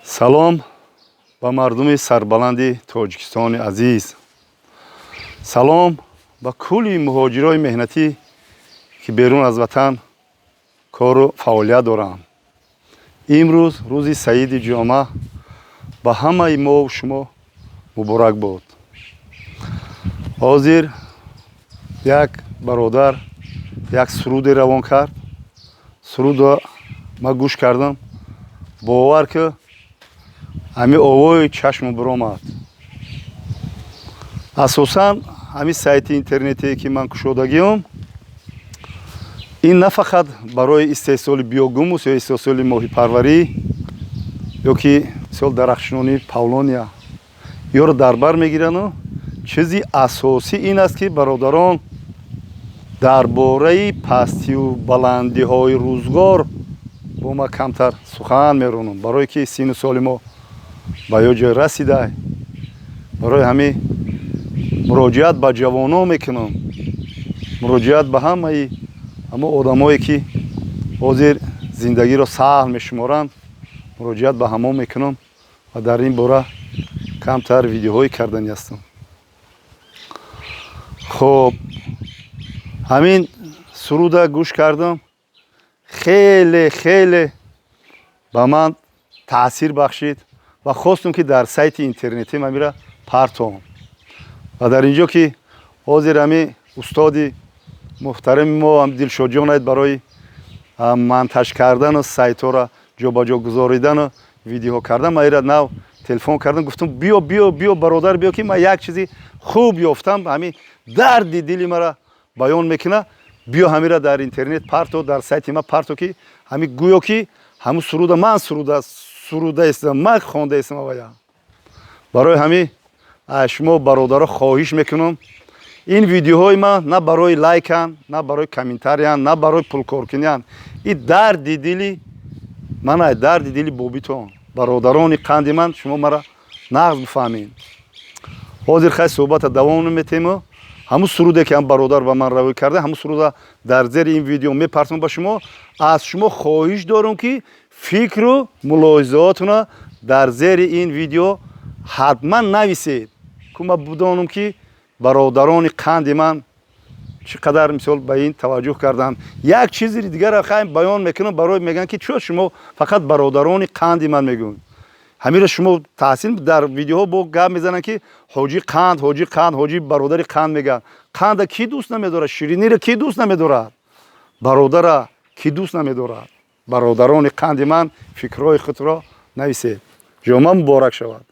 салом ба мардуми сарбаланди тоҷикистони азиз. салом ба кулли муҳоҷирои меҳнатӣ ки берун аз ватан кору фаъолият доранд. имрӯз рӯзи саиди ҷомъа ба ҳамаи мо шумо муборак бод. ҳозир як бародар як суруде равон кард. сурудро ман гӯш кардам. бовар ки ҳамин овои чашму биромад. асосан ҳамин сайти интернете ки ман кушодагиам, ин на фақат барои истеҳсоли биогумус ё истеҳсоли моҳипарварӣ ё ки мисол дарахшнони павлония ёро дар бар мегирану чизи асосӣ ин аст ки бародарон дар бораи пастию баландиҳои рӯзгор бо ма камтар сухан меронам, барое ки сину соли мо ба ё ҷой расида, барои ҳамин муроҷиат ба ҷавонон мекунам, муроҷиат ба ҳамаи ҳамон одамое ки ҳозир зиндагиро саҳл мешуморанд, муроҷиат ба ҳамон мекунам ва дар ин бора камтар видеоҳое кардани ҳастам. хоб ҳамин суруда гӯш кардам, хеле ба ман таъсир бахшид ва хостам ки дар сайти интернетӣ ман мира партовам. ва дар ин ҷо ки ҳозир ҳамин устоди муҳтарами мо Дилшодҷонайт барои монтаж кардану сайтҳоро ҷобаҷо гузоридану видеоҳо кардан, ман ира нав телефон кардам, гуфтам биё бародар, биё ки ман як чизи хуб ёфтам, ҳамин дарди дили мара баён мекуна, биё ҳамира дар интернет парто, дар сайти ман парто, ки ҳамин гӯё ки ҳамин суруда ман суруда истам, ман хонда истам авая. барои ҳамин шумо бародаро хоҳиш мекунам, ин видеоҳои ман на барои лайкан, на барои комментариян, на барои пулкоркуниян, ин дарди дили мана, дарди дили бобитон, бародарони қанди ман, шумо мара нағз бифаҳмед. ҳозир хай суҳбата давом наметему. ҳамун суруде ки ҳам бародар ба ман равӣ карда, ҳамун суруда дар зери ин видео мепарсам ба шумо. аз шумо хоҳиш дорам ки фикру мулоҳизаотона дар зери ин видео ҳатман нависед, ки ман будонам ки бародарони қанди ман чӣ қадар мисол ба ин таваҷҷӯҳ карданд. як чизи дигарро хайм баён мекунам, барои мегӯянд ки чӯ шумо фақат бародарони қанди ман мегӯед. ҳамира шумо таҳсил дар видеоҳо бо гап мезананд ки ҳоҷӣ қанд, ҳоҷӣ бародари қанд мегӯянд. қанда ки дӯст намедорад? шириниро ки дӯст намедорад? бародара ки дӯст намедорад? бародарони қанди ман фикрҳои худро нависед. ҷомъа муборак шавад.